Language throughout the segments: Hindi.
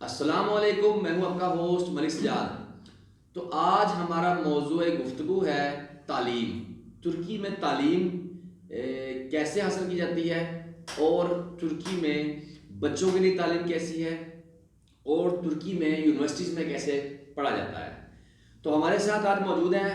अस्सलाम वालेकुम, मैं हूं आपका होस्ट मलिक सजाद। तो आज हमारा मौजूद गुफ्तगू है तालीम। तुर्की में तालीम कैसे हासिल की जाती है और तुर्की में बच्चों के लिए तालीम कैसी है और तुर्की में यूनिवर्सिटीज़ में कैसे पढ़ा जाता है। तो हमारे साथ आज मौजूद हैं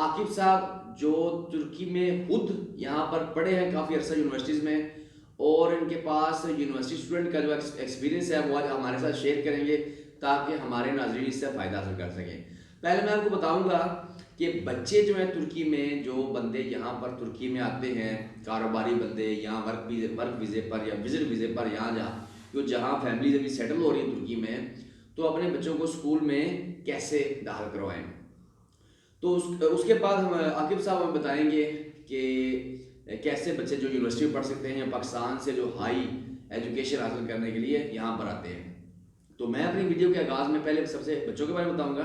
आकिब साहब, जो तुर्की में खुद यहाँ पर पढ़े हैं काफ़ी अर्सा यूनिवर्सिटीज़ में, और इनके पास यूनिवर्सिटी स्टूडेंट का जो एक्सपीरियंस है वो आज हमारे साथ शेयर करेंगे ताकि हमारे नाज़रीन इससे फ़ायदा हासिल कर सकें। पहले मैं आपको बताऊंगा कि बच्चे जो हैं तुर्की में, जो बंदे यहाँ पर तुर्की में आते हैं, कारोबारी बंदे यहाँ वर्क वीज़े पर या विजिट वीज़े पर यहाँ जहाँ फैमिलीज अभी सेटल हो रही है तुर्की में, तो अपने बच्चों को स्कूल में कैसे दाखिल करवाएं। तो उसके बाद हम आकिब साहब हमें बताएंगे कि कैसे बच्चे जो यूनिवर्सिटी में पढ़ सकते हैं या पाकिस्तान से जो हाई एजुकेशन हासिल करने के लिए यहाँ पर आते हैं। तो मैं अपनी वीडियो के आगाज़ में पहले सबसे बच्चों के बारे में बताऊंगा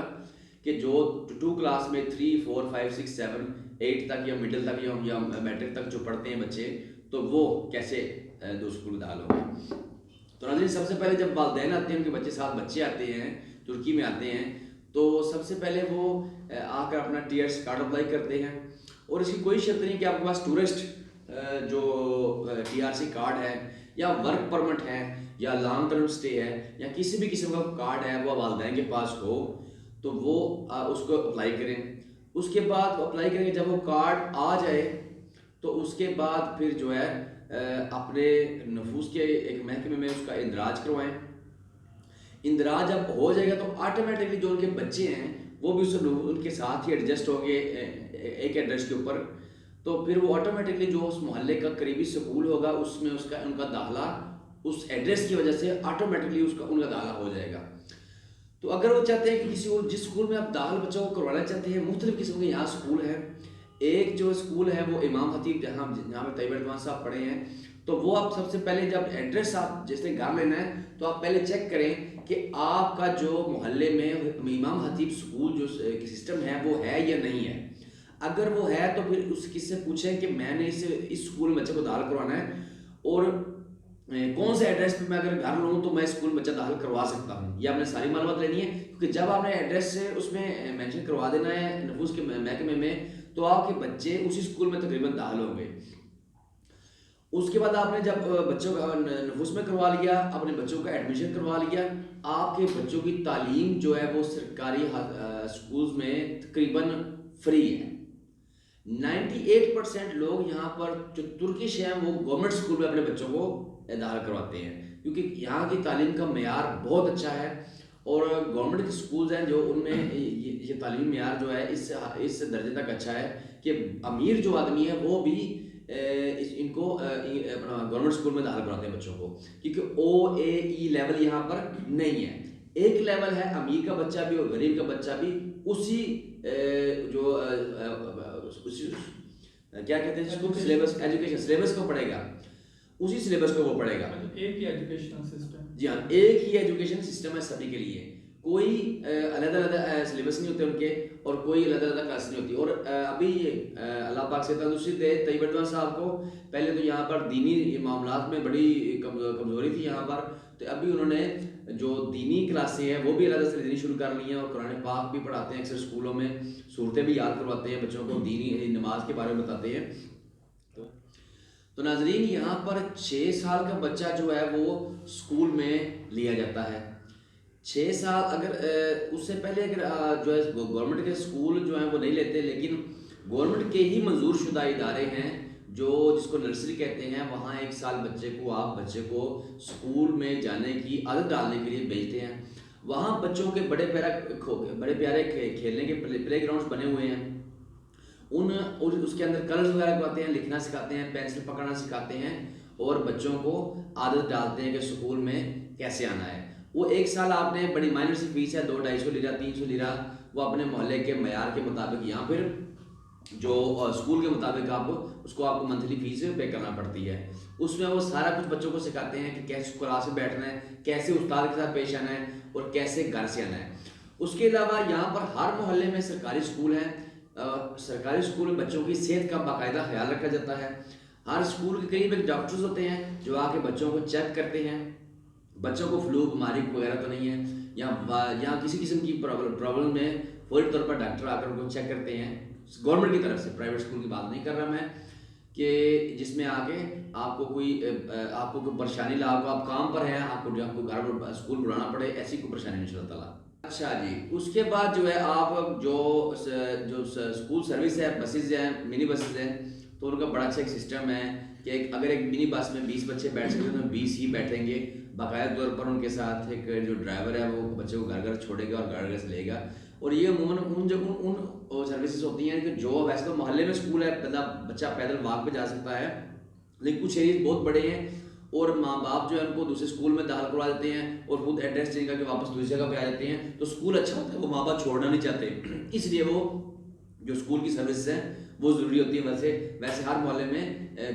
कि जो 2 क्लास में 3, 4, 5, 6, 7, 8 तक या मिडिल तक या मैट्रिक तक जो पढ़ते हैं बच्चे, तो वो कैसे दो स्कूल में दाखिल होंगे। तो नाज़रीन, सबसे पहले जब वालिदैन आते हैं, उनके बच्चे साथ बच्चे आते हैं तुर्की में आते हैं, तो सबसे पहले वो आकर अपना टीएस कार्ड अप्लाई करते हैं। और इसकी कोई शर्त नहीं कि आपके पास टूरिस्ट जो टीआरसी कार्ड है या वर्क परमिट है या लॉन्ग टर्म स्टे है या किसी भी किस्म का कार्ड है वो वालिदैन के पास हो, तो वो उसको अप्लाई करें। उसके बाद अप्लाई करेंगे, जब वो कार्ड आ जाए तो उसके बाद फिर जो है अपने नफूस के एक महकमे में उसका इंदराज करवाएं। इंदराज जब हो जाएगा तो ऑटोमेटिकली जो उनके बच्चे हैं वो भी उनके साथ ही एडजस्ट होंगे एक एड्रेस के ऊपर। तो फिर वो ऑटोमेटिकली जो उस मोहल्ले का करीबी स्कूल होगा उसमें उसका उनका दाखिला उस एड्रेस की वजह से ऑटोमेटिकली उनका दाखिला हो जाएगा। तो अगर वो चाहते हैं कि जिस स्कूल में आप दाखिल बच्चों को करवाना चाहते हैं, मुख्तलिफ किस्म के यहाँ स्कूल हैं। एक जो स्कूल है वो इमाम खतीब, जहाँ पे तैयब एडवान साहब पढ़े हैं, तो वो आप सबसे पहले जब एड्रेस आप जैसे घर लेना है तो आप पहले चेक करें कि आपका जो मोहल्ले में इमाम खतीब स्कूल जो सिस्टम है वो है या नहीं है। अगर वो है तो फिर उस किससे पूछें कि मैंने इस स्कूल में बच्चे को दाखिल करवाना है और कौन से एड्रेस पे मैं अगर घर लूँ तो मैं स्कूल में बच्चा दाखिल करवा सकता हूँ। ये आपने सारी मालूमात लेनी है, क्योंकि जब आपने एड्रेस से उसमें मेंशन करवा देना है नफूस के महकमे में, तो आपके बच्चे उसी स्कूल में तकरीबन दाखिल होंगे। उसके बाद आपने जब बच्चों का नफूस में करवा लिया, अपने बच्चों का एडमिशन करवा लिया, आपके बच्चों की तालीम जो है वो सरकारी स्कूल्स में तकरीबन फ्री है। 98% लोग यहाँ पर जो तुर्किश हैं वो गवर्नमेंट स्कूल में अपने बच्चों को दाखिल करवाते हैं, क्योंकि यहाँ की तालीम का मेयार बहुत अच्छा है। और गवर्नमेंट के स्कूल्स हैं जो उनमें ये तालीमी मेयार जो है इस दर्जे तक अच्छा है कि अमीर जो आदमी है वो भी इनको अपना गवर्नमेंट स्कूल में दाखिल कराते हैं बच्चों को, क्योंकि OAE लेवल यहाँ पर नहीं है। एक लेवल है अमीर का बच्चा भी और गरीब का बच्चा भी उसी जो उसी क्या कहते हैं जिसको सिलेबस एजुकेशन सिलेबस को पढ़ेगा, उसी सिलेबस को वो पढ़ेगा। एक ही एजुकेशन सिस्टम। जी हाँ, एक ही एजुकेशन सिस्टम है सभी के लिए। कोई अलग अलग सिलेबस नहीं होते उनके और कोई अलग अलग क्लास नहीं होती। और अभी अल्लाह पाक से तंदुरुस्ती दे तैयब एडवान साहब को, पहले तो यहाँ पर दीनी मामलात में बड़ी कमज़ोरी थी यहाँ पर, तो अभी उन्होंने जो दीनी क्लासें हैं वो भी अलग से देनी शुरू कर ली हैं और कुरान पाक भी पढ़ाते हैं। अक्सर स्कूलों में सूरतें भी याद करवाते हैं बच्चों को, दीनी नमाज के बारे में बताते हैं। तो नाजरीन, यहाँ पर 6 साल का बच्चा जो है वो स्कूल में लिया जाता है। 6 साल अगर उससे पहले अगर जो है गवर्नमेंट के स्कूल जो हैं वो नहीं लेते, लेकिन गवर्नमेंट के ही मंजूर शुदा इदारे हैं जो जिसको नर्सरी कहते हैं, वहाँ 1 साल आप बच्चे को स्कूल में जाने की आदत डालने के लिए भेजते हैं। वहाँ बच्चों के बड़े प्यारे खेलने के प्ले ग्राउंड्स बने हुए हैं। उसके अंदर कलर्स वगैरह करवाते हैं, लिखना सिखाते हैं, पेंसिल पकड़ना सिखाते हैं और बच्चों को आदत डालते हैं कि स्कूल में कैसे आना है। वो 1 साल आपने बड़ी माइनर सी फीस है, 200-250 लीरा 300 लीरा, वो अपने मोहल्ले के मयार के मुताबिक या फिर जो स्कूल के मुताबिक आपको मंथली फीस पे करना पड़ती है। उसमें वो सारा कुछ बच्चों को सिखाते हैं कि कैसे क्लास में बैठना है, कैसे उस्ताद के साथ पेश आना है और कैसे घर से आना है। उसके अलावा यहाँ पर हर मोहल्ले में सरकारी स्कूल हैं। सरकारी स्कूल में बच्चों की सेहत का बाकायदा ख्याल रखा जाता है। हर स्कूल के करीब एक डॉक्टर्स होते हैं जो आके बच्चों को चेक करते हैं बच्चों को फ्लू बीमारी वगैरह तो नहीं है, या किसी किस्म की प्रॉब्लम में फौरी तौर पर डॉक्टर आकर उनको चेक करते हैं गवर्नमेंट की तरफ से। प्राइवेट स्कूल की बात नहीं कर रहा मैं, कि जिसमें आके आपको कोई परेशानी ला, आपको आप काम पर हैं, आपको घर पर स्कूल बुलाना पड़े, ऐसी कोई परेशानी नहीं इंशाल्लाह ताला। अच्छा जी, उसके बाद जो है आप जो स्कूल सर्विस है, बसेज हैं, मिनी बसेज हैं, तो उनका बड़ा अच्छा एक सिस्टम है कि अगर एक मिनी बस में 20 बच्चे बैठ सकते हैं तो 20 ही बैठेंगे। बाकायदा तौर पर उनके साथ एक जो ड्राइवर है वो बच्चे को घर घर छोड़ेगा और घर घर से लेगा। और ये अमूमन उन सर्विसेज होती हैं कि जो वैसे तो मोहल्ले में स्कूल है, बच्चा पैदल वॉक पे जा सकता है, लेकिन कुछ एरिया बहुत बड़े हैं और माँ बाप जो है उनको दूसरे स्कूल में दाखिल करवा देते हैं और खुद एड्रेस चेंज करके वापस दूसरी जगह पे आ जाते हैं। तो स्कूल अच्छा होता है, वो माँ बाप छोड़ना नहीं चाहते, इसलिए वो जो स्कूल की सर्विस है वो ज़रूरी होती है। वैसे हर मोहल्ले में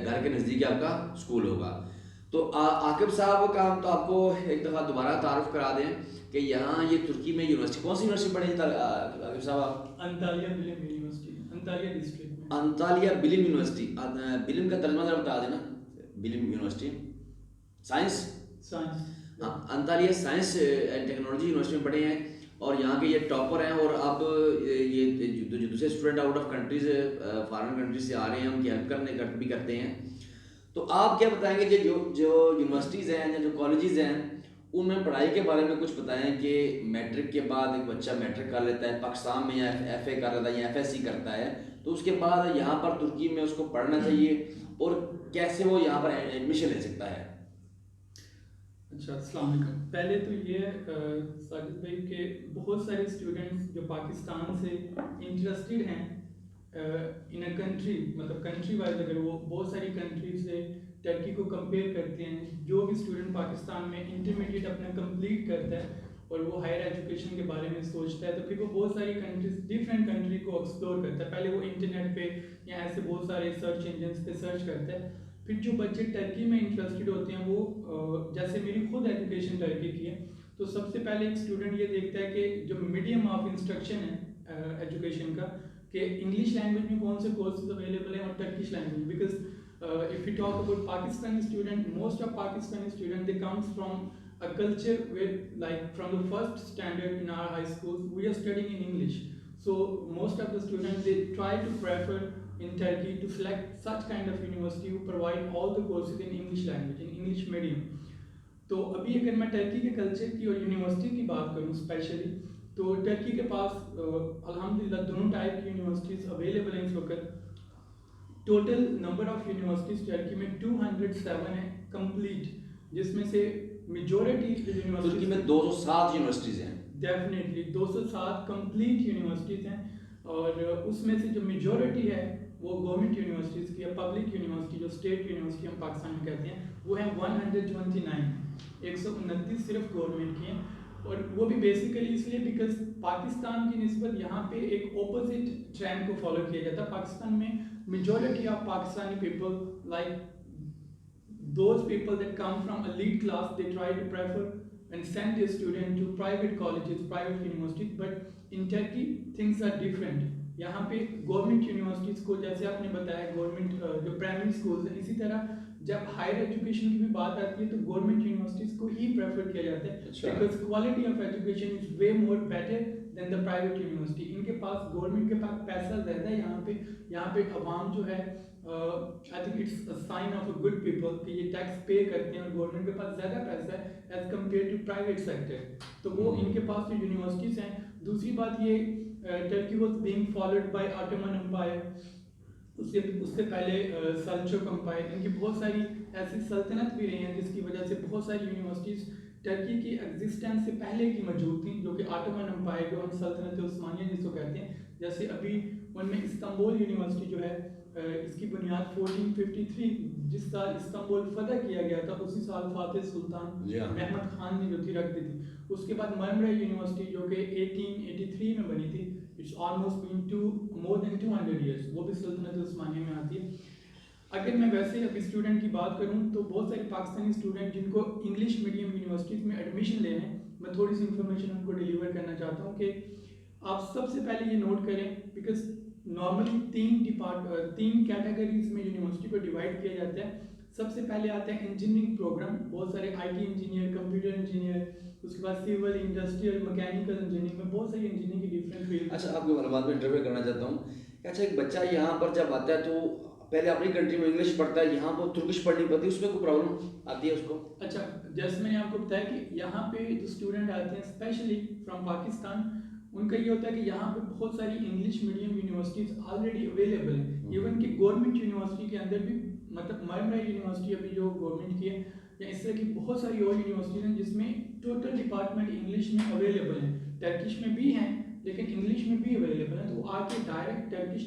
घर के नज़दीक आपका स्कूल होगा। तो आकिब साहब का हम तो आपको एक दफ़ा दोबारा तारुफ करा दें कि यहाँ ये तुर्की में यूनिवर्सिटी, कौन सी यूनिवर्सिटी पढ़ी आकिब साहब आप? अंतालिया बिलिम यूनिवर्सिटी, अंतालिया डिस्ट्रिक्ट में। अंतालिया बिलिम यूनिवर्सिटी, बिलिम का तर्जमा जरा बता देना। बिलिम यूनिवर्सिटी साइंस, हाँ, Antalya science and technology university में पढ़े हैं और यहाँ के ये टॉपर हैं। और अब ये जो दूसरे student out of countries, foreign countries से आ रहे हैं, उनकी हेल्प भी करते हैं। तो आप क्या बताएंगे जो जो यूनिवर्सिटीज़ हैं या जो कॉलेजेस हैं उनमें पढ़ाई के बारे में कुछ बताएं कि मैट्रिक के बाद एक बच्चा मैट्रिक कर लेता है पाकिस्तान में, या FA कर लेता है या FSC करता है, तो उसके बाद यहाँ पर तुर्की में उसको पढ़ना चाहिए और कैसे वो यहाँ पर एडमिशन ले सकता है? अच्छा, अस्सलाम वालेकुम। पहले तो ये साजिद भाई के बहुत सारे स्टूडेंट्स जो पाकिस्तान से इंटरेस्टेड हैं इन अ कंट्री, मतलब कंट्री वाइज अगर वो बहुत सारी कंट्री से टर्की को कंपेयर करते हैं, जो भी स्टूडेंट पाकिस्तान में इंटरमीडिएट अपना कंप्लीट करता है और वो हायर एजुकेशन के बारे में सोचता है, तो फिर वो बहुत सारी कंट्रीज, डिफरेंट कंट्री को एक्सप्लोर करता है। पहले वो इंटरनेट पे या ऐसे बहुत सारे सर्च इंजन्स पे सर्च करता है। फिर जो बच्चे टर्की में इंटरेस्टेड होते हैं वो, जैसे मेरी खुद एजुकेशन टर्की की है, तो सबसे पहले एक स्टूडेंट ये देखता है कि जो मीडियम ऑफ इंस्ट्रक्शन है एजुकेशन का, कि इंग्लिश लैंग्वेज में कौन से कोर्सेज अवेलेबल हैं और Turkish language. Because if you talk about Pakistani student, most of Pakistani student they comes from a culture where, like from the first standard in our high schools, we are studying in English. So most of the students, they try to prefer in Turkey to select such kind of university who provide all the courses in English language, in English medium. तो अभी अगर मैं टर्की के कल्चर की और यूनिवर्सिटी की बात करूँ स्पेशली, तो टर्की के पास अल्हम्दुलिल्लाह दोनों टाइप की यूनिवर्सिटीज़ अवेलेबल हैं इस वक्त। Total number of universities Turkey में 207 है कंप्लीट, जिसमें से मेजॉरिटी यूनिवर्सिटी तुर्की में 207 यूनिवर्सिटीज़ हैं। डेफिनेटली 207 कंप्लीट यूनिवर्सिटीज़ हैं, और उसमें से जो मेजॉरिटी है वो गवर्नमेंट यूनिवर्सिटीज़ की है। पब्लिक यूनिवर्सिटी, जो स्टेट यूनिवर्सिटी हम पाकिस्तान में कहते हैं, वो है 129, 129 सिर्फ गवर्नमेंट की हैं। और वो भी बेसिकली इसलिए बिकॉज पाकिस्तान की निस्बत यहाँ पे एक ऑपोजिट ट्रेंड को फॉलो किया जाता है। पाकिस्तान में majority of Pakistani people, like those people that come from elite class, they try to prefer and send their student to private colleges, private universities. But in Turkey things are different. यहाँ पे गवर्नमेंट यूनिवर्सिटीज़ को, जैसे आपने बताया गवर्नमेंट जो प्राइमरी स्कूल्स हैं, इसी तरह जब हायर एजुकेशन की भी बात आती है तो गवर्नमेंट यूनिवर्सिटीज़ को ही प्रेफर किया जाता है, because quality of education is way more better than the private university. इनके पास, गवर्नमेंट के पास पैसा ज़्यादा है। यहाँ पे अवाम जो है, I think it's a sign of a good people कि ये टैक्स पे करते हैं और गवर्नमेंट के पास ज़्यादा पैसा है as compare to private sector, तो वो इनके पास जो यूनिवर्सिटीज़ हैं। दूसरी बात ये, Turkey was being followed by Ottoman Empire, उससे पहले सल्जूक एम्पायर। इनकी बहुत सारी ऐसी सल्तनत भी रही हैं जिसकी वजह से बहुत सारी यूनिवर्सिटीज़ टर्की की एग्जिस्टेंस से पहले की मौजूद थी, जो कि ऑटोमन एम्पायर, जो हम सल्तनत उस्मानिया जिसको कहते हैं। जैसे अभी उनमें इस्तांबुल यूनिवर्सिटी जो है, इसकी बुनियाद 1453, जिस साल इस्तांबुल फतह किया गया था उसी साल फातिह सुल्तान महमद खान ने जो थी रख दी थी। उसके बाद मरमरा यूनिवर्सिटी जो कि 1883 में बनी थी, it's almost been more than 200 years, वो भी सल्तनत उस्मानिया में आती है। अगर मैं वैसे अब स्टूडेंट की बात करूं तो बहुत सारे पाकिस्तानी स्टूडेंट जिनको इंग्लिश मीडियम यूनिवर्सिटीज़ में एडमिशन लेने हैं, मैं थोड़ी सी इन्फॉर्मेशन उनको डिलीवर करना चाहता हूं कि आप सबसे पहले ये नोट करें, बिकॉज नॉर्मली तीन कैटेगरीज में यूनिवर्सिटी को डिवाइड किया जाता है। सबसे पहले आते हैं इंजीनियरिंग प्रोग्राम, बहुत सारे आईटी इंजीनियर, कंप्यूटर इंजीनियर, उसके बाद सिविल, इंडस्ट्रियल, मैकेनिकल इंजीनियरिंग में बहुत सारी इंजीनियरिंग की डिफरेंट फील्ड। अच्छा, आपके मालूमात में इंटरव्यू करना चाहता हूँ कि अच्छा, एक बच्चा यहाँ पर जब आता है तो पहले अपनी कंट्री में इंग्लिश पढ़ता है, यहाँ पर तुर्किश पढ़नी पड़ती है, उसमें कोई प्रॉब्लम आती है उसको? अच्छा, जैसे मैंने आपको बताया कि यहाँ पे जो स्टूडेंट आते हैं स्पेशली फ्रॉम पाकिस्तान, उनका ये होता है कि यहाँ पे बहुत सारी English medium universities already available हैं। इवन कि गवर्नमेंट यूनिवर्सिटी के अंदर भी, मतलब मरमरा यूनिवर्सिटी अभी जो गवर्नमेंट की है, या इस तरह की बहुत सारी और यूनिवर्सिटीज हैं जिसमें टोटल डिपार्टमेंट इंग्लिश में अवेलेबल हैं। टर्किश में भी हैं लेकिन इंग्लिश में भी अवेलेबल है, तो वो आके डायरेक्ट टर्किश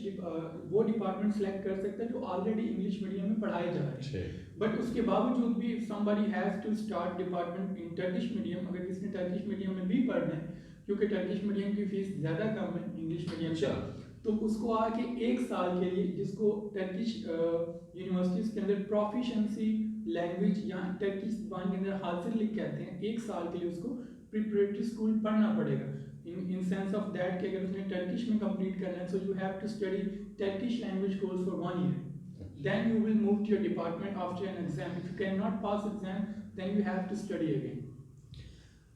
वो डिपार्टमेंट सेलेक्ट कर सकता है जो ऑलरेडी इंग्लिश मीडियम में पढ़ाए जा रहे हैं। बट उसके बावजूद भी somebody has to start department in Turkish medium, अगर किसी ने टर्किश मीडियम में भी पढ़ना है, क्योंकि टर्किश मीडियम की फीस ज़्यादा कम है इंग्लिश मीडियम से, तो उसको आके 1 साल के लिए, जिसको टर्किश यूनिवर्सिटीज़ के अंदर प्रोफिशिएंसी लैंग्वेज या टर्किश ज़बान के अंदर हासिल कहते हैं, 1 साल के लिए उसको प्रिपरेटरी स्कूल पढ़ना पड़ेगा। in sense of that कि अगर उसने टर्किश में कंप्लीट करना है, so you have to study Turkish language course for 1 year, then you will move to your department after an exam. If you cannot pass exam, then you have to study again.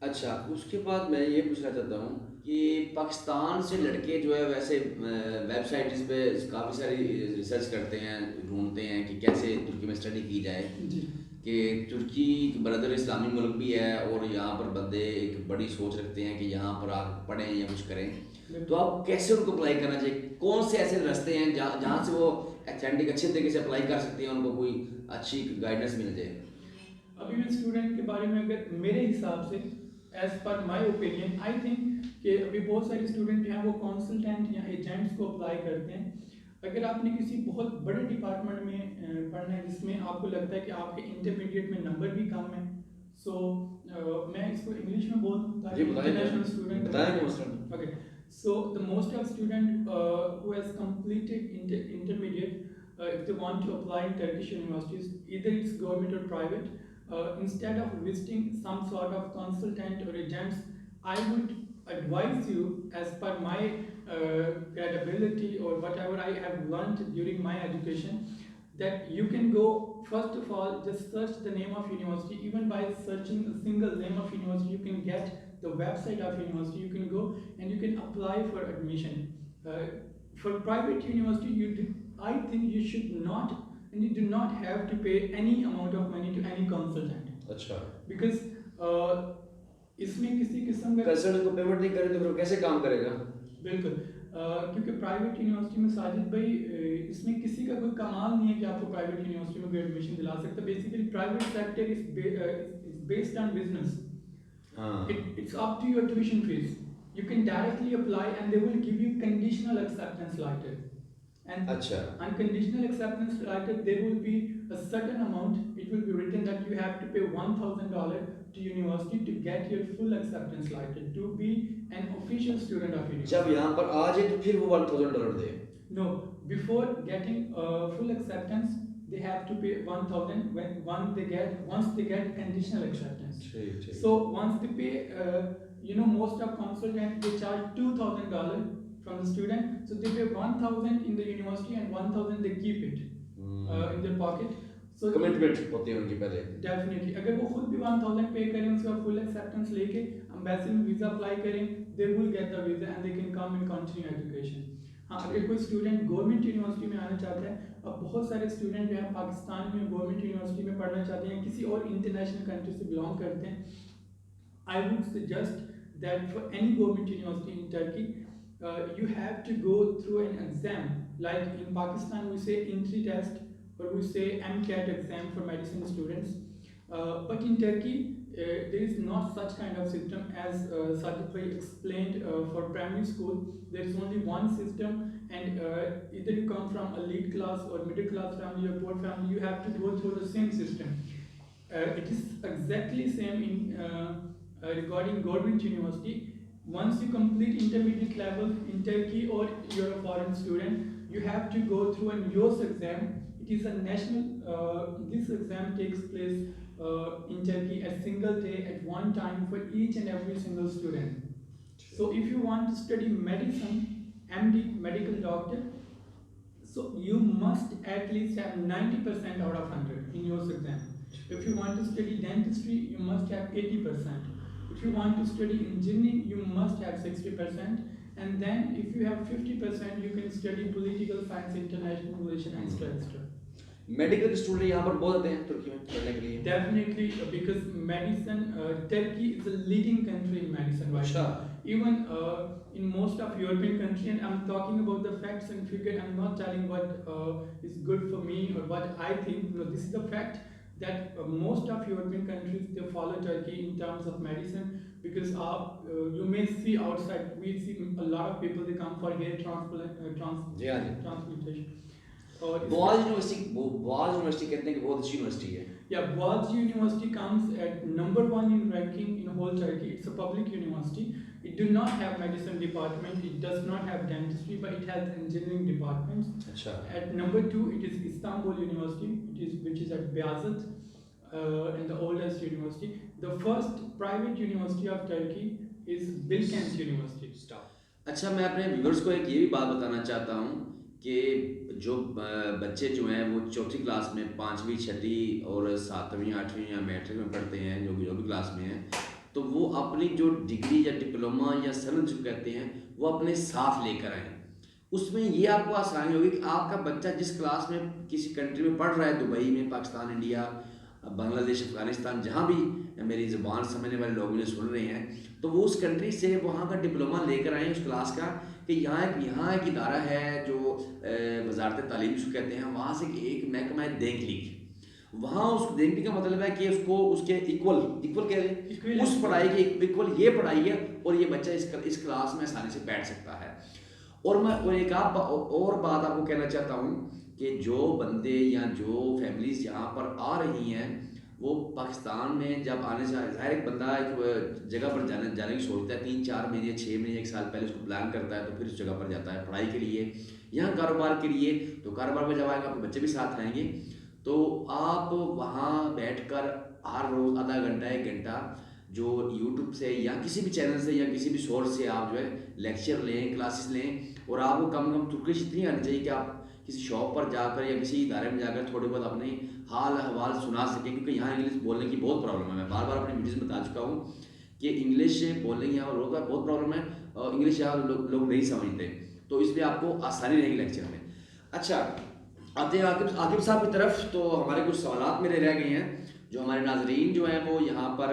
अच्छा, उसके बाद मैं ये पूछना चाहता हूँ कि पाकिस्तान से लड़के जो है वैसे वेबसाइट इस पे काफ़ी सारी रिसर्च करते हैं, ढूंढते हैं कि कैसे तुर्की में स्टडी की जाए, कि तुर्की ब्रदर इस्लामी मुल्क भी है और यहाँ पर बंदे एक बड़ी सोच रखते हैं कि यहाँ पर आप पढ़ें या कुछ करें, तो आप कैसे उनको अप्लाई करना चाहिए? कौन से ऐसे रास्ते हैं जहाँ से वो ऑथेंटिक अच्छे तरीके से अप्लाई कर सकते हैं, उनको कोई अच्छी गाइडेंस मिल जाए? अभी मैं स्टूडेंट के बारे में अगर मेरे हिसाब से, as per my opinion, I think कि अभी बहुत सारे स्टूडेंट जो हैं वो कंसल्टेंट या एजेंट्स को अप्लाई करते हैं। अगर आपने किसी बहुत बड़े डिपार्टमेंट में पढ़ना है जिसमें आपको लगता है कि आपके इंटरमीडिएट में नंबर भी कम है, सो मैं इसको इंग्लिश में बोल दूँ ताकि international student, okay, so the most of student who has completed intermediate, if they want to apply in Turkish universities, either it's government or private, instead of visiting some sort of consultant or agents, I would advise you, as per my credibility or whatever I have learned during my education, that you can go, first of all, just search the name of university. Even by searching a single name of university, you can get the website of university. You can go and you can apply for admission. For private university, I think you should not, and you do not have to pay any amount of money to any consultant. अच्छा, because इसमें किसी किस्म का कंसल्टेंट को पेमेंट नहीं करें तो फिर कैसे काम करेगा? बिल्कुल, क्योंकि प्राइवेट यूनिवर्सिटी में साजिद भाई, इसमें किसी का कोई कमाल नहीं है कि आपको प्राइवेट यूनिवर्सिटी में कोई एडमिशन दिला सकता है। Basically private sector is based on business, it's up to your tuition fees, you can directly apply and they will give you conditional acceptance letter, and unconditional acceptance letter, there will be a certain amount, it will be written that you have to pay $1,000 to university to get your full acceptance letter to be an official student of university. जब यहाँ पर आ जाए तो फिर वो $1,000 दे? No, before getting full acceptance they have to pay 1,000 once they get conditional acceptance. So once they pay, most of consultants they charge $2,000 from the student, so they pay 1,000 in the university and 1,000 they keep it in their pocket. So commitment होती है उनकी पहले। डेफिनेटली अगर वो खुद भी 1,000 पे करें, उसके बाद फुल एक्सेप्टेंस लेके एम्बेसी में वीज़ा अप्लाई करें, they will get the visa and they can come and continue education. हाँ, अगर कोई स्टूडेंट गवर्नमेंट यूनिवर्सिटी में आना चाहता है, अब बहुत सारे स्टूडेंट जो है पाकिस्तान में गवर्नमेंट यूनिवर्सिटी में पढ़ना चाहते हैं, किसी और इंटरनेशनल कंट्री से बिलोंग करते हैं, I would suggest that for any government university in Turkey you have to go through an exam. Like in Pakistan we say entry test or we say MCAT exam for medicine students, but in Turkey there is not such kind of system as Sajid bhai explained. For primary school there is only one system, and either you come from elite class or middle class family or poor family, you have to go through the same system. It is exactly same in regarding government university. Once you complete intermediate level in Turkey or you're a foreign student, you have to go through a YOS exam. It is a national, this exam takes place in Turkey a single day at one time for each and every single student. So if you want to study medicine, MD, medical doctor, so you must at least have 90% out of 100 in your If you want to study dentistry, you must have 80%. If you want to study engineering, you must have 60%. And then if you have 50%, you can study political science, international relation, extra. Medical student यहाँ पर बहुत आते हैं तुर्की में पढ़ने के लिए। Definitely, because medicine, Turkey is a leading country in medicine right now. Even in most of European countries, and I'm talking about the facts and figures. I'm not telling what is good for me or what I think. No, this is the fact that most of European countries, they follow Turkey in terms of medicine, because you may see outside, we see a lot of people, they come for hair transplantation. Boaz university कहते हैं कि बहुत अच्छी यूनिवर्सिटी है। Yeah, Boğaz University comes at number 1 in ranking in whole Turkey. It's a public university. It do not have medicine department. It does not have dentistry, but it has engineering departments. अच्छा। At number 2, it is Istanbul University, which is at Beyazıt, and the oldest university. The first private university of Turkey is Bilkent University. अच्छा, मैं अपने व्यूअर्स को एक ये भी बात बताना चाहता हूँ कि जो बच्चे जो हैं वो चौथी क्लास में, 5वीं 6वीं और 7वीं 8वीं या मैट्रिक में पढ़ते हैं, जो भी क्लास में हैं, तो वो अपनी जो डिग्री या डिप्लोमा या सनद जो कहते हैं वो अपने साथ लेकर आएँ। उसमें ये आपको आसानी होगी कि आपका बच्चा जिस क्लास में किसी कंट्री में पढ़ रहा है, दुबई में, पाकिस्तान, इंडिया, बांग्लादेश, अफगानिस्तान, जहाँ भी मेरी ज़ुबान समझने वाले लोग मुझे सुन रहे हैं, तो वो उस कंट्री से वहाँ का डिप्लोमा लेकर आएँ उस क्लास का, कि यहाँ एक इदारा है जो वजारत तालीम जिसको कहते हैं, वहाँ से एक महकमा है देख लीग, वहाँ उस देखने का मतलब है कि उसको उसके इक्वल कह रहे उस पढ़ाई के इक्वल ये पढ़ाई है और ये बच्चा इस क्लास में आसानी से बैठ सकता है। और मैं एक और बात आपको कहना चाहता हूँ कि जो बंदे या जो फैमिलीज यहाँ पर आ रही हैं, वो पाकिस्तान में जब आने से ज़ाहिर एक बंदा एक जगह पर जाने की सोचता है, 3-4 महीने 6 महीने 1 साल पहले उसको प्लान करता है, तो फिर उस जगह पर जाता है पढ़ाई के लिए, यहाँ कारोबार के लिए। तो कारोबार में जब आएगा आपके बच्चे भी साथ आएंगे, तो आप वहाँ बैठकर हर रोज़ आधा घंटा 1 घंटा जो यूट्यूब से या किसी भी चैनल से या किसी भी सोर्स से आप जो है लेक्चर लें, क्लासेस लें, और आपको कम तुर्किश इतनी आनी चाहिए कि आप किसी शॉप पर जाकर या किसी इदारे में जाकर थोड़े बहुत अपने हाल अहवाल सुना सकें, क्योंकि यहाँ इंग्लिश बोलने की बहुत प्रॉब्लम है। मैं बार बार अपनी वीडियोज़ में बता चुका हूँ कि इंग्लिश बोलने की यहाँ बहुत प्रॉब्लम है, और इंग्लिश यहाँ लोग नहीं समझते, तो इसलिए आपको आसानी रहेगी लेक्चर में। अच्छा, आते हैं आकिब साहब की तरफ। तो हमारे कुछ सवालात मेरे रह गए हैं, जो हमारे नाजरीन जो हैं वो यहाँ पर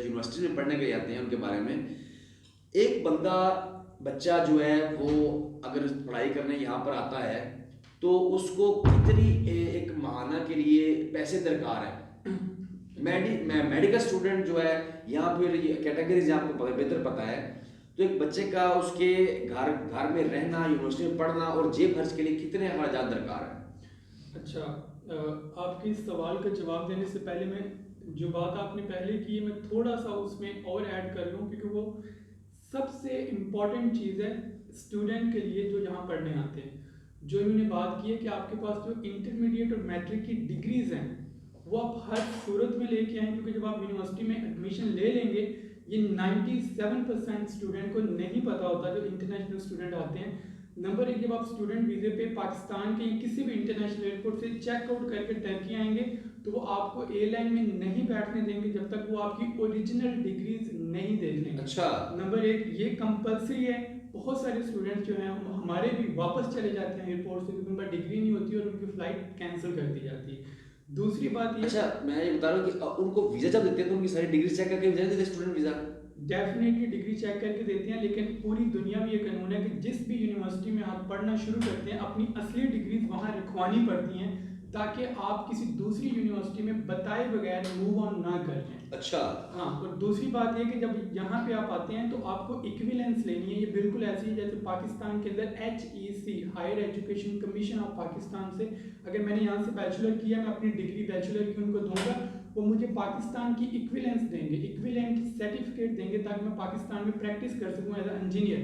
यूनिवर्सिटी में पढ़ने के आते हैं, उनके बारे में। एक बच्चा जो है वो अगर पढ़ाई करने यहाँ पर आता है तो उसको कितनी एक माहाना के लिए पैसे दरकार है? मेडिकल स्टूडेंट जो है, या फिर कैटेगरीज आपको बेहतर पता है, तो एक बच्चे का उसके घर में रहना, यूनिवर्सिटी में पढ़ना और जेब खर्च के लिए कितने अखराजात दरकार है? अच्छा, आपके इस सवाल का जवाब देने से पहले मैं जो बात आपने पहले की है, मैं थोड़ा सा उसमें और ऐड कर लूँ, क्योंकि वो सबसे इम्पॉर्टेंट चीज़ है स्टूडेंट के लिए जो यहाँ पढ़ने आते हैं। जो इन्होंने बात की है कि आपके पास जो इंटरमीडिएट और मैट्रिक की डिग्रीज हैं वो आप हर सूरत में लेके आएँ, क्योंकि जब आप यूनिवर्सिटी में एडमिशन ले लेंगे, ये 97% स्टूडेंट को नहीं पता होता जो इंटरनेशनल स्टूडेंट आते हैं। नंबर 1, जब आप स्टूडेंट वीज़े पे पाकिस्तान के किसी भी इंटरनेशनल एयरपोर्ट से चेकआउट करके टर्की आएंगे, तो वो आपको एयरलाइन में नहीं बैठने देंगे जब तक वो आपकी ओरिजिनल डिग्रीज नहीं देख लेंगे। अच्छा, नंबर 1 ये कंपलसरी है। बहुत सारे स्टूडेंट्स जो हैं हमारे भी वापस चले जाते हैं एयरपोर्ट से, क्योंकि उनका डिग्री नहीं होती और उनकी फ़्लाइट कैंसिल कर दी जाती है। दूसरी बात ये, अच्छा, मैं ये बता रहा हूँ कि उनको वीज़ा जब देते हैं तो उनकी सारी डिग्री चेक करके वीज़ा देते हैं, student visa definitely degree check करके देते हैं, लेकिन पूरी दुनिया में ये कानून है कि जिस भी यूनिवर्सिटी में आप पढ़ना शुरू करते हैं, अपनी असली डिग्रीज वहाँ रखवानी पड़ती हैं, ताकि आप किसी दूसरी यूनिवर्सिटी में बताए बगैर मूव ऑन ना कर जाएं। अच्छा, हाँ, और दूसरी बात ये कि जब यहाँ पे आप आते हैं तो आपको इक्विवेलेंस लेनी है। ये बिल्कुल ऐसी है जैसे पाकिस्तान के अंदर HEC higher education commission of Pakistan से अगर मैंने यहाँ से बैचलर किया, मैं अपनी डिग्री बैचलर की उनको दूंगा, वो मुझे पाकिस्तान की इक्विवेलेंस देंगे, इक्विवेलेंट सर्टिफिकेट देंगे, ताकि मैं पाकिस्तान में प्रैक्टिस कर सकूँ एज इंजीनियर।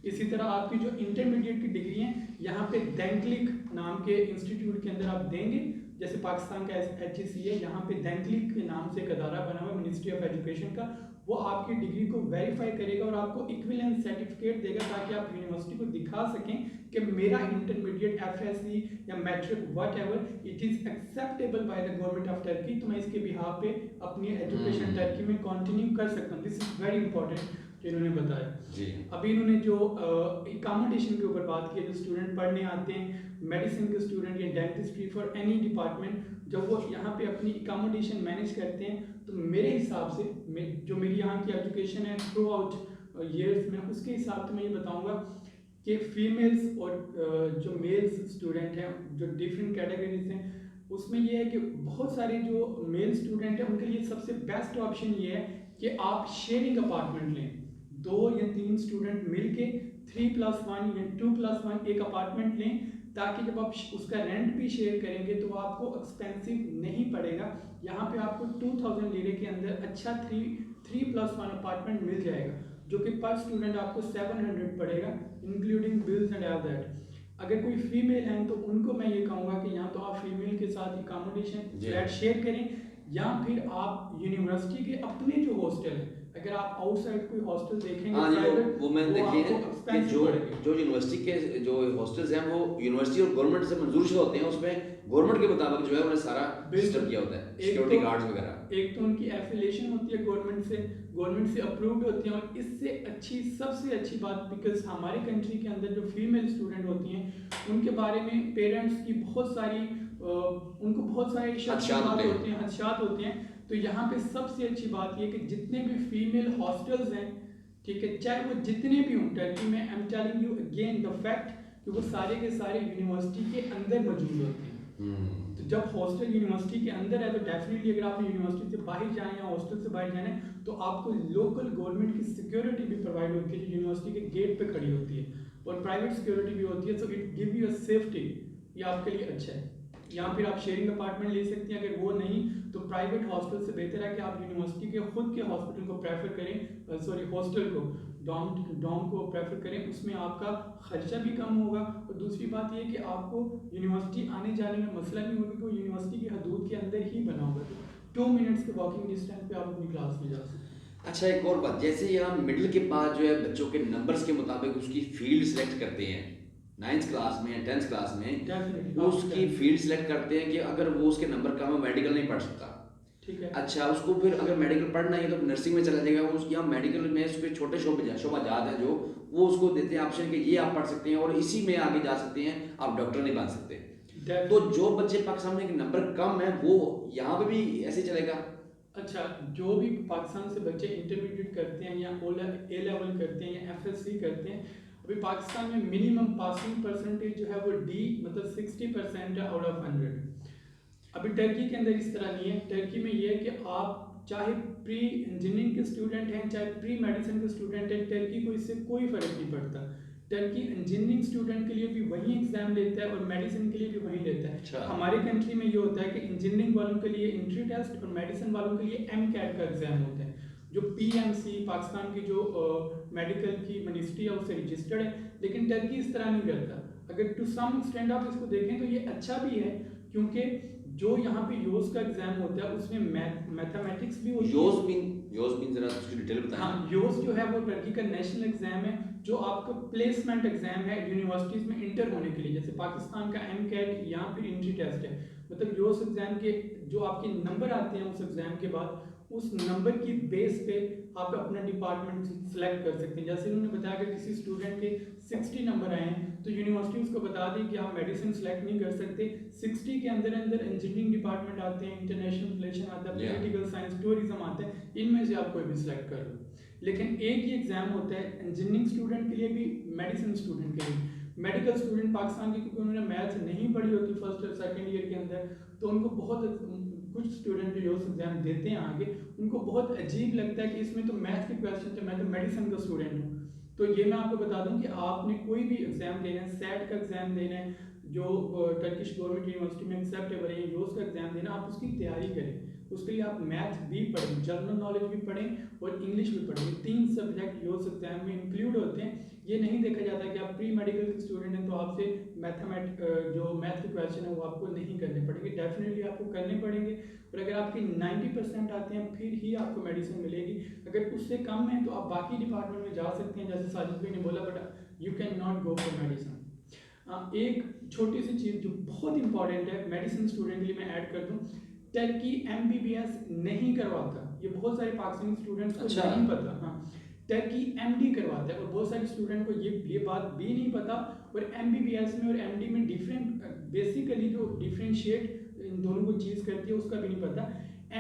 इसी तरह आपकी जो इंटरमीडिएट की डिग्री हैं यहाँ पे देंकलिक नाम के इंस्टीट्यूट के अंदर आप देंगे, जैसे पाकिस्तान का HEC है, यहाँ पे देंकली के नाम से एक अदारा बना हुआ है मिनिस्ट्री ऑफ एजुकेशन का, वो आपकी डिग्री को वेरीफाई करेगा और आपको इक्विवेलेंस सर्टिफिकेट देगा ताकि आप यूनिवर्सिटी को दिखा सकें कि मेरा इंटरमीडिएट FSC या matric whatever it is acceptable by the government of Turkey, तो मैं इसके बिहाफ पे अपनी एजुकेशन टर्की में कंटिन्यू कर सकता हूँ। दिस इज वेरी इंपॉर्टेंट जो इन्होंने बताया जी। अभी इन्होंने जो अकोमोडेशन के ऊपर बात की, जो स्टूडेंट पढ़ने आते हैं, मेडिसिन के स्टूडेंट या डेंटिस्ट्री फॉर एनी डिपार्टमेंट, जब वो यहाँ पे अपनी अकोमोडेशन मैनेज करते हैं तो मेरे हिसाब से जो मेरी यहाँ की एजुकेशन है थ्रू आउट ईयर्स में, उसके हिसाब से मैं ये बताऊँगा कि फीमेल्स और जो मेल्स स्टूडेंट हैं जो डिफरेंट कैटेगरीज हैं, उसमें ये है कि बहुत सारे जो मेल स्टूडेंट हैं उनके लिए सबसे बेस्ट ऑप्शन ये है कि आप शेयरिंग अपार्टमेंट लें, 2 या 3 स्टूडेंट मिलके 3+1 या 2+1 एक अपार्टमेंट लें, ताकि जब आप उसका रेंट भी शेयर करेंगे तो आपको एक्सपेंसिव नहीं पड़ेगा। यहाँ पे आपको 2000 लीरे के अंदर अच्छा 3+1 अपार्टमेंट मिल जाएगा, जो कि पर स्टूडेंट आपको 700 पड़ेगा including bills and all that. अगर कोई फीमेल हैं तो उनको मैं ये कहूँगा कि यहाँ तो आप फीमेल के साथ अकोमोडेशन फ्लैट शेयर करें, या फिर आप यूनिवर्सिटी के अपने जो हॉस्टल है, अगर आप आउटसाइड कोई हॉस्टल देखेंगे हाँ जी, वो मैंने देखे हैं कि जो पड़ेगा। यूनिवर्सिटी के जो हॉस्टल्स हैं वो यूनिवर्सिटी और गवर्नमेंट से मंजूर शुदा होते हैं, उसमें गवर्नमेंट के मुताबिक जो है उन्हें सारा सिस्टम किया होता है, सिक्योरिटी गार्ड्स वगैरह। एक तो उनकी एफिलिएशन होती है गवर्नमेंट से अप्रूव्ड होती है, और इससे अच्छी सबसे अच्छी बात, बिकॉज हमारे कंट्री के अंदर जो फीमेल स्टूडेंट होती हैं उनके बारे में पेरेंट्स की बहुत सारी उनको बहुत सारे खदशात होते हैं। तो यहाँ पे सबसे अच्छी बात ये कि जितने भी फीमेल हॉस्टल्स हैं, ठीक है, चाहे वो जितने भी हों टर्की में, I am telling you again the fact कि वो सारे के सारे यूनिवर्सिटी के अंदर मौजूद होते हैं। तो जब हॉस्टल यूनिवर्सिटी के अंदर है तो डेफिनेटली अगर आप यूनिवर्सिटी से बाहर जाएं या हॉस्टल से बाहर जाना है तो आपको लोकल गवर्नमेंट की सिक्योरिटी भी प्रोवाइड होती है, जो यूनिवर्सिटी के गेट पे खड़ी होती है, और प्राइवेट सिक्योरिटी भी होती है। So it give you a safety, ये आपके लिए अच्छा है। या फिर आप शेयरिंग अपार्टमेंट ले सकती हैं, अगर वो नहीं तो प्राइवेट हॉस्टल से बेहतर है कि आप यूनिवर्सिटी के खुद के हॉस्पिटल को प्रेफर करें, सॉरी हॉस्टल को, डॉम को प्रेफर करें, उसमें आपका खर्चा भी कम होगा। और दूसरी बात ये कि आपको यूनिवर्सिटी आने जाने में मसला नहीं होगा, क्योंकि यूनिवर्सिटी की हदूद के अंदर ही बना होगा, 2 मिनट्स के वॉकिंग डिस्टेंस पे आप अपनी क्लास में जा सकते हैं। अच्छा, एक और बात, जैसे यहाँ मिडिल के बाद जो है बच्चों के नंबर्स के मुताबिक उसकी फील्ड सेलेक्ट करते हैं, 9th क्लास में या 10th क्लास में उसकी फील्ड सेलेक्ट करते हैं कि अगर वो उसके नंबर कम है मेडिकल नहीं पढ़ सकता, ठीक है। अच्छा, उसको फिर अगर मेडिकल पढ़ना है तो नर्सिंग में चला जाएगा, उस या मेडिकल में उसके छोटे शोबाजात हैं जो वो उसको देते हैं ऑप्शन कि ये आप पढ़ सकते हैं और इसी में आगे जा सकते हैं, आप डॉक्टर नहीं बन सकते। तो जो बच्चे पाकिस्तान में नंबर कम है वो यहाँ पे भी ऐसे चलेगा? अच्छा, जो भी पाकिस्तान से बच्चे इंटरमीडिएट करते हैं या A लेवल करते हैं या FSC करते हैं, अभी पाकिस्तान में मिनिमम पासिंग परसेंटेज जो है वो D मतलब 60% है आउट ऑफ 100। अभी टर्की के अंदर इस तरह नहीं है। टर्की में ये है कि आप चाहे प्री इंजीनियरिंग के स्टूडेंट हैं चाहे प्री मेडिसिन के स्टूडेंट हैं, टर्की को इससे कोई फ़र्क नहीं पड़ता। टर्की इंजीनियरिंग स्टूडेंट के लिए भी वही एग्जाम लेता है और मेडिसिन के लिए भी वही लेता है। अच्छा। हमारे कंट्री में ये होता है कि इंजीनियरिंग वालों के लिए एंट्री टेस्ट और मेडिसिन वालों के लिए MCAT का एग्जाम होता है, जो PMC पाकिस्तान की जो मेडिकल की मिनिस्ट्री है उससे रजिस्टर्ड है। लेकिन टर्की इस तरह नहीं करता। अगर टू सम एक्सटेंट आप इसको देखें तो ये अच्छा भी है, क्योंकि जो यहाँ पे योज का एग्जाम होता है उसमें मैथमेटिक्स भी होती है। योज मीन जरा उसकी डिटेल बताएं। हाँ, योज जो है वो टर्की का नेशनल एग्जाम है, जो आपका प्लेसमेंट एग्जाम है यूनिवर्सिटीज में इंटर होने के लिए। जैसे पाकिस्तान का MCAT या फिर एंट्री टेस्ट है, मतलब योज एग्जाम के जो आपके नंबर आते हैं उस एग्जाम के बाद, उस नंबर की बेस पे आप अपना डिपार्टमेंट सेलेक्ट कर सकते हैं। जैसे उन्होंने बताया कि किसी स्टूडेंट के 60 नंबर आए हैं तो यूनिवर्सिटी उसको बता दी कि आप मेडिसिन सेलेक्ट नहीं कर सकते। 60 के अंदर अंदर इंजीनियरिंग डिपार्टमेंट आते हैं, इंटरनेशनल रिलेशन आता है, पॉलिटिकल साइंस, टूरिज्म आता है, इनमें से आप कोई भी सिलेक्ट कर लो। लेकिन एक ही एग्जाम होता है इंजीनियरिंग स्टूडेंट के लिए भी, मेडिसिन स्टूडेंट के लिए। मेडिकल स्टूडेंट पाकिस्तान के, क्योंकि उन्होंने मैथ्स नहीं पढ़ी होती फर्स्ट और सेकेंड ईयर के अंदर, तो उनको बहुत कुछ स्टूडेंट जो योस एग्जाम देते हैं आगे, उनको बहुत अजीब लगता है कि इसमें तो मैथ के क्वेश्चन थे, मैं तो मेडिसिन का स्टूडेंट हूँ। तो ये मैं आपको बता दूं कि आपने कोई भी एग्जाम देना है, सेट का एग्जाम देना है जो टर्किश गवर्नमेंट यूनिवर्सिटी में एक्सेप्टेबल है, योस का एग्जाम देना, आप उसकी तैयारी करें। उसके लिए आप मैथ भी पढ़ें, जनरल नॉलेज भी पढ़ें और इंग्लिश भी पढ़ें। 3 सब्जेक्ट जो हो सकते हैं में इंक्लूड होते हैं। ये नहीं देखा जाता कि आप प्री मेडिकल के स्टूडेंट हैं तो आपसे जो मैथ के क्वेश्चन है वो आपको नहीं करने पड़ेंगे, डेफिनेटली आपको करने पड़ेंगे। और अगर आपके 90% आते हैं फिर ही आपको मेडिसिन मिलेगी। अगर उससे कम है तो आप बाकी डिपार्टमेंट में जा सकते हैं, जैसे साजिद भाई ने बोला, but you can not go for medicine. एक छोटी सी चीज़ जो बहुत इंपॉर्टेंट है मेडिसिन स्टूडेंट के लिए मैं ऐड कर दूं, टर्की MBBS नहीं करवाता। ये बहुत सारे पाकिस्तानी स्टूडेंट्स को नहीं पता। हाँ, टर्की MD करवाता है और बहुत सारे स्टूडेंट को ये बात भी नहीं पता। और MBBS में और MD में डिफरेंट बेसिकली जो डिफरेंशिएट इन दोनों को चीज़ करती है उसका भी नहीं पता।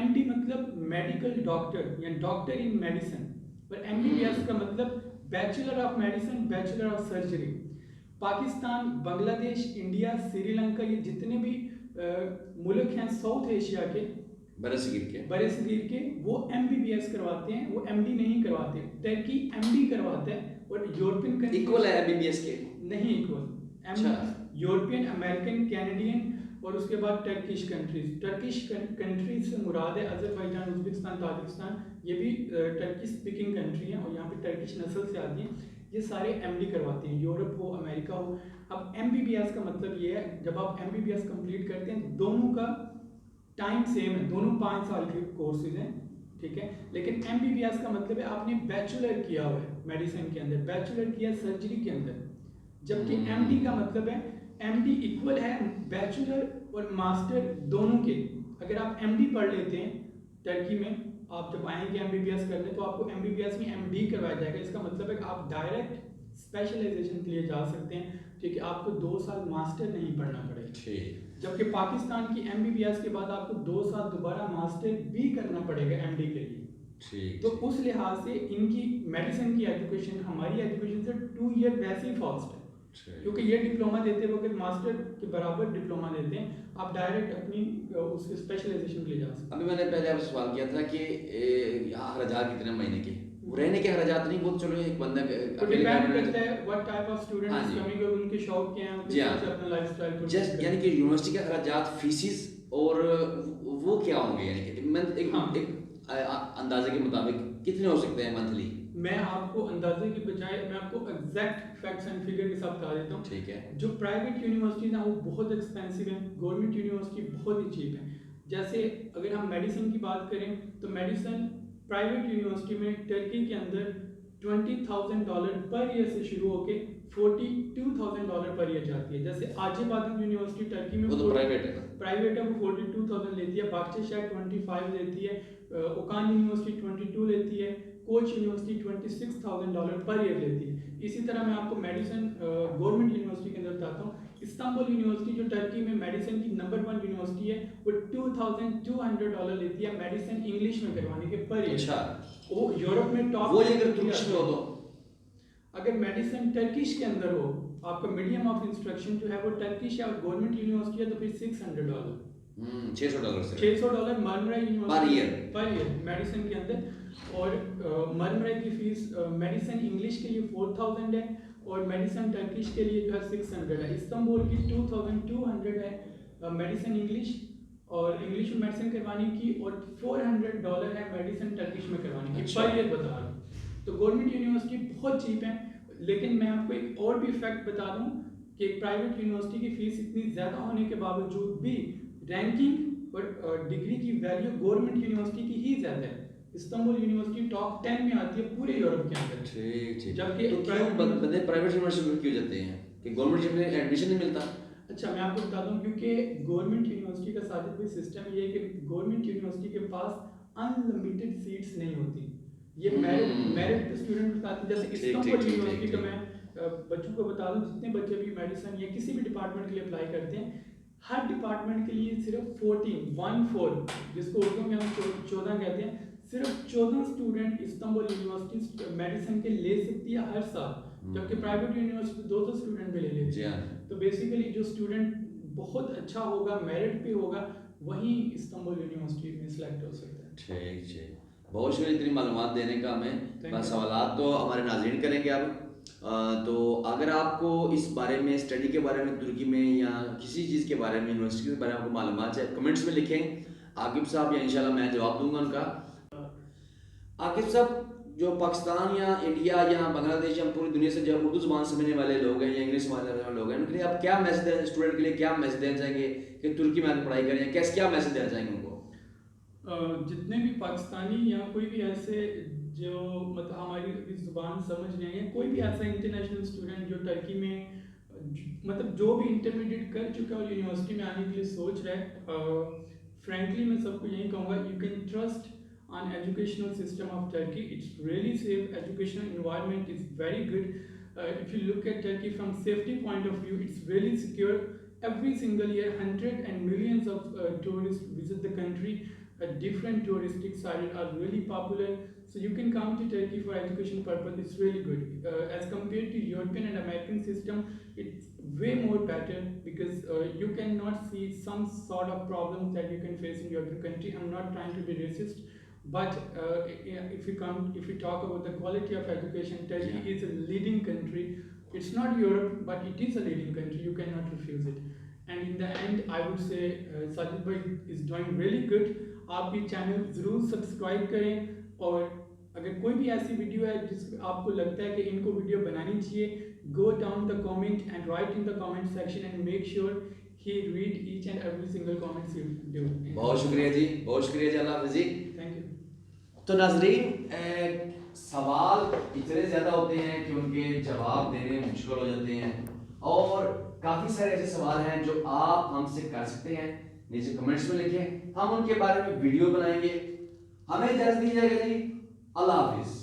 MD मतलब मेडिकल डॉक्टर या डॉक्टर इन मेडिसिन, और MBBS का मतलब bachelor of medicine, bachelor of surgery. Pakistan, Bangladesh, India, Sri Lanka, ये जितने भी मुल्क हैं साउथ एशिया के बरसगीर के वो MBBS करवाते हैं, वो MD नहीं करवाते। टर्की MD करवाता है और यूरोपियन इक्वल है MBBS के? नहीं इक्वल। अच्छा। यूरोपियन, अमेरिकन, कैनेडियन और उसके बाद टर्किश कंट्रीज। टर्किश कंट्रीज से मुराद है अजरबैजान, उज़्बेकिस्तान, ताजिकिस्तान, ये भी टर्की स्पीकिंग कंट्री हैं और यहाँ पे टर्किश नस्ल से आती हैं। ये सारे MD करवाते हैं, यूरोप हो, अमेरिका हो। अब MBBS का मतलब ये है, जब आप MBBS कंप्लीट करते हैं तो दोनों का टाइम सेम है, दोनों 5 साल के कोर्सेज हैं, ठीक है। लेकिन MBBS का मतलब है आपने बैचलर किया हुआ है मेडिसिन के अंदर, बैचलर किया सर्जरी के अंदर। जबकि MD का मतलब है, MD इक्वल है बैचलर और मास्टर दोनों के। अगर आप MD पढ़ लेते हैं टर्की में, आप जब आएंगे MBBS करने तो आपको MBBS में MD करवाया जाएगा। इसका मतलब है कि आप डायरेक्ट स्पेशलाइजेशन के लिए जा सकते हैं, ठीक है। आपको 2 साल मास्टर नहीं पढ़ना पड़ेगा। जबकि पाकिस्तान की MBBS के बाद आपको 2 साल दोबारा मास्टर भी करना पड़ेगा MD के लिए। तो उस लिहाज से इनकी मेडिसिन की एजुकेशन हमारी एजुकेशन से 2 ईयर वैसे ही फास्ट है, क्योंकि ये डिप्लोमा देते वक्त मास्टर के बराबर डिप्लोमा देते हैं। आप डायरेक्ट अपनी उसके स्पेशलाइजेशन के लिए जा सकते हैं। अभी मैंने पहले आपसे सवाल किया था कि यहाँ खर्चात कितने महीने के, वो रहने के खर्चात नहीं, वो चलो एक बंदा डिपेंड करता है what type of student is coming और उनके शौक क्या हैं, उनके हिसाब से अपना लाइफस्टाइल को जस्ट यानी कि यूनिवर्सिटी के खर्चात, फीसिस और वो क्या होंगे, यानी कि एक अंदाजे के मुताबिक कितने हो सकते हैं मंथली? मैं आपको अंदाजे की बजाय मैं आपको एग्जैक्ट फैक्ट्स एंड फिगर के साथ बता देता हूँ। ठीक है। जो प्राइवेट यूनिवर्सिटीज हैं वो बहुत एक्सपेंसिव हैं, गवर्नमेंट यूनिवर्सिटी बहुत ही चीप है। जैसे अगर हम मेडिसिन की बात करें तो मेडिसिन प्राइवेट यूनिवर्सिटी में टर्की के अंदर $20,000 पर ईयर से शुरू होके $42,000 पर ईयर जाती है। जैसे आजिबादन यूनिवर्सिटी टर्की में वो तो प्राइवेट है, वो 42,000 लेती है। बाक्शेशाह 25 लेती है, ओकान यूनिवर्सिटी 22 लेती है, कोच यूनिवर्सिटी $26,000 पर ईयर लेती है। इसी तरह मैं आपको मेडिसिन गवर्नमेंट यूनिवर्सिटी के अंदर बताता हूँ। इस्तांबुल यूनिवर्सिटी जो टर्की में मेडिसिन की नंबर 1 यूनिवर्सिटी है, वो $2,200 लेती है मेडिसिन इंग्लिश में करवाने के पर ईयर। अच्छा। वो यूरोप में टॉप। वो अगर तुर्किश में हो तो अगर मेडिसिन टर्किश के अंदर हो, आपका मीडियम ऑफ इंस्ट्रक्शन जो है वो टर्किश है और गवर्नमेंट यूनिवर्सिटी है, तो फिर $600 $600 Marmara university per year medicine के अंदर। और मरमरा की फीस मेडिसिन इंग्लिश के लिए 4,000 है और मेडिसिन टर्किश के लिए जो है 600 है। इस्तांबुल की 2,200 है मेडिसिन इंग्लिश और इंग्लिश में मेडिसिन करवाने की, और $400 है मेडिसिन टर्किश में करवाने की पर ईयर बता रहा हूँ। तो गवर्नमेंट यूनिवर्सिटी बहुत चीप है। लेकिन मैं आपको एक और भी फैक्ट बता दूँ कि प्राइवेट यूनिवर्सिटी की फीस इतनी ज़्यादा होने के बावजूद भी रैंकिंग और डिग्री की वैल्यू गवर्नमेंट यूनिवर्सिटी की ही ज़्यादा है। इस्तांबुल यूनिवर्सिटी टॉप 10 में आती है पूरे यूरोप के अंदर। ठीक। जबकि तो क्यों बंदे प्राइवेट यूनिवर्सिटी में क्यों जाते हैं कि गवर्नमेंट में एडमिशन नहीं मिलता? अच्छा, मैं आपको बता दूं, क्योंकि गवर्नमेंट यूनिवर्सिटी का साजिद भाई सिस्टम ये है कि गवर्नमेंट यूनिवर्सिटी के पास अनलिमिटेड सीट्स नहीं होती। ये मेरिट पे स्टूडेंट बताते हैं। जैसे इस्तांबुल यूनिवर्सिटी का मैं बच्चों को बता दूं, जितने बच्चे भी मेडिसिन या किसी भी डिपार्टमेंट के लिए अप्लाई करते हैं, हर डिपार्टमेंट के लिए सिर्फ 14 जिसको उर्दू में हम 14 कहते हैं, सिर्फ 14 स्टूडेंट इस्तांबुल यूनिवर्सिटी मेडिसिन के ले सकती है हर साल, जबकि प्राइवेट यूनिवर्सिटी 200 स्टूडेंट भी ले लेती है। तो बेसिकली जो स्टूडेंट बहुत अच्छा होगा, मेरिट पे होगा, वही इस्तांबुल यूनिवर्सिटी में सिलेक्ट हो सकता है। ठीक। बहुत शुक्रिया इतनी मालूमात देने का हमें। सवालात तो हमारे नाज़रीन करेंगे अब। तो अगर आपको इस बारे में, स्टडी के बारे में तुर्की में या किसी चीज़ के बारे में, यूनिवर्सिटी के बारे में आपको मालूमात है, कमेंट्स में लिखें। आकिब साहब या इंशाल्लाह मैं जवाब दूंगा उनका। आकिब साहब, जो पाकिस्तान या इंडिया या बांग्लादेश या पूरी दुनिया से जो उर्दू ज़ुबान समझने वाले लोग हैं या इंग्लिश समझने वाले लोग हैं, उनके लिए आप क्या मैसेज दें, स्टूडेंट के लिए क्या मैसेज देना चाहेंगे कि तुर्की में आकर पढ़ाई करें, या कैसे क्या मैसेज देना चाहेंगे उनको? जितने भी पाकिस्तानी या कोई भी ऐसे जो मतलब हमारी ज़ुबान समझ रहे हैं, कोई भी ऐसा इंटरनेशनल स्टूडेंट जो टर्की में मतलब जो भी इंटरमीडिएट कर चुका है और यूनिवर्सिटी में आने के लिए सोच रहा है, फ्रेंकली मैं सबको यही कहूँगा, you can trust on educational system of Turkey. It's really safe. Educational environment is very good. If you look at Turkey from safety point of view, it's really secure. Every single year, hundreds and millions of tourists visit the country. Different touristic sites are really popular. So you can come to Turkey for education purpose. It's really good. As compared to European and American system, it's way more better because you cannot see some sort of problems that you can face in European country. I'm not trying to be racist. But if we talk about the quality of education, Turkey is a leading country. It's not Europe, but it is a leading country. You cannot refuse it. And in the end, I would say Sajid bhai is doing really good. आप ये चैनल ज़रूर सब्सक्राइब करें, और अगर कोई भी ऐसी वीडियो है जिस आपको लगता है कि इनको वीडियो बनानी चाहिए, go down the comment and write in the comment section and make sure he read each and every single comments you do. बहुत शुक्रिया जी, बहुत शुक्रिया जी, अल्लाह हाफ़िज़ जी। Thank you. तो नाजरीन, सवाल इतने ज़्यादा होते हैं कि उनके जवाब देने मुश्किल हो जाते हैं, और काफ़ी सारे ऐसे सवाल हैं जो आप हमसे कर सकते हैं, नीचे कमेंट्स में लिखें, हम उनके बारे में वीडियो बनाएंगे। हमें इजाज़त दीजिएगा जी, अल्लाह हाफिज़।